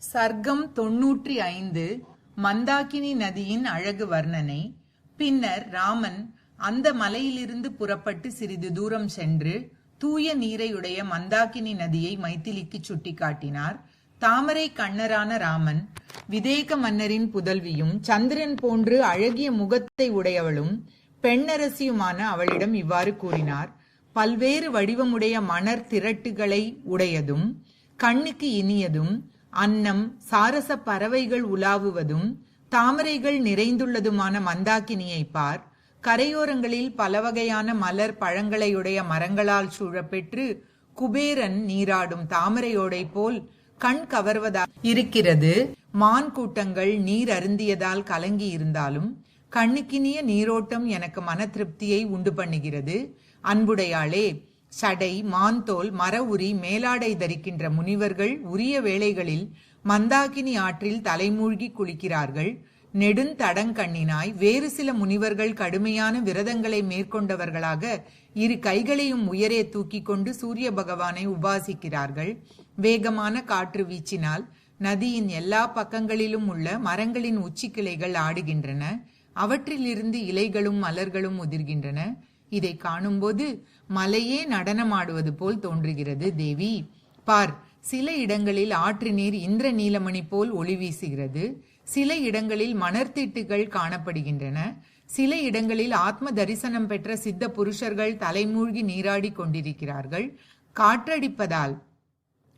சர்க்கம் 95 மந்தாகினி நதியின் அழகு வர்ணனை. பின்னர் ராமன் அந்த மலையிலிருந்து புறப்பட்டு சிறிது தூரம் சென்று தூய நீரையுடைய மந்தாகினி நதியை மைதிலிக்கு சுட்டிக்காட்டினார். தாமரை கண்ணரான ராமன் விதேக மன்னரின் புதல்வியும் சந்திரன் போன்று அழகிய முகத்தை உடையவளும் பெண்ணரசியுமான அவளிடம் இவ்வாறு கூறினார். பல்வேறு வடிவமுடைய மணர் திரட்டுகளை உடையதும் கண்ணுக்கு இனியதும் அன்னம் சாரச பறவைகள் உலாவுவதும் தாமரைகள் நிறைந்துள்ளதுமான மந்தாகினியை பார். கரையோரங்களில் பலவகையான மலர் பழங்களையுடைய மரங்களால் சூழப்பெற்று குபேரன் நீராடும் தாமரையோடை போல் கண் கவர்வதா இருக்கிறது. மான் கூட்டங்கள் நீர் அருந்தியதால் கலங்கி இருந்தாலும் கண்ணுக்கினிய நீரோட்டம் எனக்கு மன திருப்தியை உண்டு பண்ணுகிறது. அன்புடையாளே, சடை மாந்தோல் மர உரி மேலாடை தரிக்கின்ற முனிவர்கள் உரிய வேளைகளில் மந்தாகினி ஆற்றில் தலைமூழ்கி குளிக்கிறார்கள். நெடுந்தடங்கண்ணினாய் வேறு சில முனிவர்கள் கடுமையான விரதங்களை மேற்கொண்டவர்களாக இரு கைகளையும் உயரே தூக்கி கொண்டு சூரிய பகவானை உபாசிக்கிறார்கள். வேகமான காற்று வீச்சினால் நதியின் எல்லா பக்கங்களிலும் உள்ள மரங்களின் உச்சி கிளைகள் ஆடுகின்றன. அவற்றிலிருந்து இலைகளும் மலர்களும் உதிர்கின்றன. இதை காணும்போது மலையே நடனமாடுவது போல் தோன்றுகிறது. தேவி பார், சில இடங்களில் ஆற்று நீர் இந்திர நீலமணி போல் ஒளி வீசுகிறது. சில இடங்களில் மணர்த்திட்டுகள் காணப்படுகின்றன. சில இடங்களில் ஆத்ம தரிசனம் பெற்ற சித்த புருஷர்கள் தலைமூழ்கி நீராடி கொண்டிருக்கிறார்கள். காற்றடிப்பதால்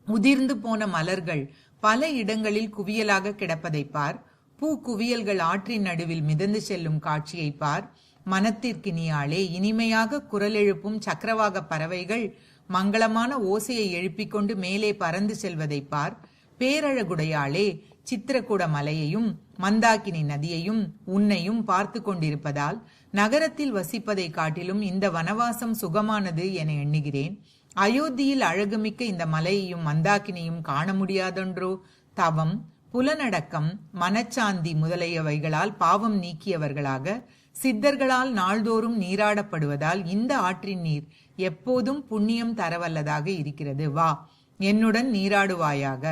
உதிர்ந்து போன மலர்கள் பல இடங்களில் குவியலாக கிடப்பதை பார். பூ குவியல்கள் ஆற்றின் நடுவில் மிதந்து செல்லும் காட்சியை பார். மனத்திற்கினியாளே, இனிமையாக குரல் எழுப்பும் சக்கரவாக பறவைகள் மங்களமான ஓசையை எழுப்பிக் கொண்டு மேலே பறந்து செல்வதை பார். பேரழகுடையாளே, சித்திரக்கூட மலையையும் மந்தாகினி நதியையும் உன்னையும் பார்த்து கொண்டிருப்பதால் நகரத்தில் வசிப்பதை காட்டிலும் இந்த வனவாசம் சுகமானது என எண்ணுகிறேன். அயோத்தியில் அழகுமிக்க இந்த மலையையும் மந்தாகினியும் காண முடியாதொன்றோ? தவம், புலனடக்கம், மனச்சாந்தி முதலியவைகளால் பாவம் நீக்கியவர்களாக சித்தர்களால் நாள்தோறும் நீராடப்படுவதால் இந்த ஆற்றின் நீர் எப்போதும் புண்ணியம் தரவல்லதாக இருக்கிறது. வா, என்னுடன் நீராடுவாயாக.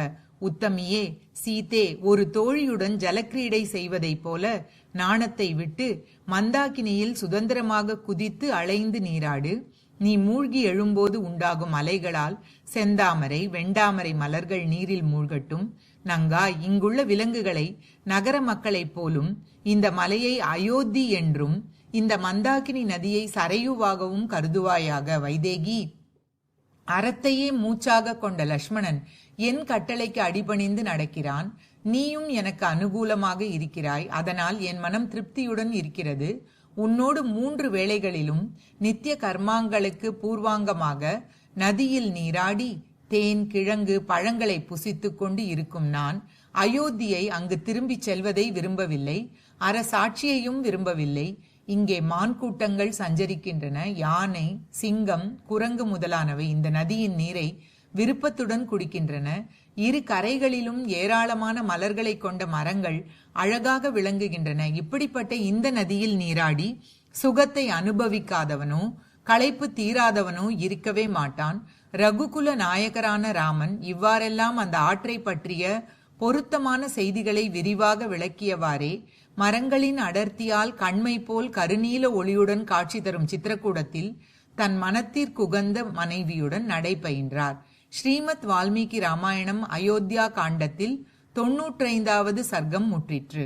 உத்தமியே, சீதே, ஒரு தோழியுடன் ஜலக்கிரீடை செய்வதைப் போல நாணத்தை விட்டு மந்தாகினியில் சுதந்திரமாக குதித்து அலைந்து நீராடு. நீ மூழ்கி எழும்போது உண்டாகும் அலைகளால் செந்தாமரை வெண்டாமரை மலர்கள் நீரில் மூழ்கட்டும். நங்காய், இங்குள்ள விலங்குகளை நகர மக்களைப் போலும் இந்த மலையை அயோத்தி என்றும் இந்த மந்தாகினி நதியை சரையுவாகவும் கருதுவாயாக. வைதேகி, அறத்தையே மூச்சாக கொண்ட லட்சுமணன் என் கட்டளைக்கு அடிபணிந்து நடக்கிறான். நீயும் எனக்கு அனுகூலமாக இருக்கிறாய். அதனால் என் மனம் திருப்தியுடன் இருக்கிறது. உன்னோடு 3 வேளைகளிலும் நித்திய கர்மாங்களுக்கு பூர்வாங்கமாக நதியில் நீராடி தேன் கிழங்கு பழங்களை புசித்து கொண்டு இருக்கும் நான் அயோத்தியை அங்கு திரும்பி செல்வதை விரும்பவில்லை. அரசாட்சியையும் விரும்பவில்லை. இங்கே மான் கூட்டங்கள் சஞ்சரிக்கின்றன. யானை, சிங்கம், குரங்கு முதலானவை இந்த நதியின் நீரை விருப்பத்துடன் குடிக்கின்றன. இரு கரைகளிலும் ஏராளமான மலர்களை கொண்ட மரங்கள் அழகாக விளங்குகின்றன. இப்படிப்பட்ட இந்த நதியில் நீராடி சுகத்தை அனுபவிக்காதவனோ களைப்பு தீராதவனோ இருக்கவே மாட்டான். ரகுகுல நாயகரான ராமன் இவ்வாறெல்லாம் அந்த ஆற்றை பற்றிய பொருத்தமான செய்திகளை விரிவாக விளக்கியவாறே மரங்களின் அடர்த்தியால் கண்மை போல் கருநீல ஒளியுடன் காட்சி தரும் சித்திரக்கூடத்தில் தன் மனத்திற்குகந்த மனைவியுடன் நடைபயின்றார். ஸ்ரீமத் வால்மீகி ராமாயணம் அயோத்தியா காண்டத்தில் 95வது சர்க்கம் முற்றிற்று.